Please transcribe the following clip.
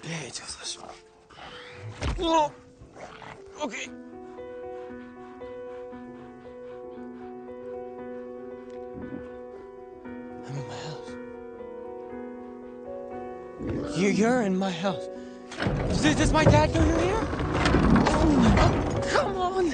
Okay, just this one. Whoa. Okay. I'm in my house. You're in my house. Does my dad know you're here? Oh, come on.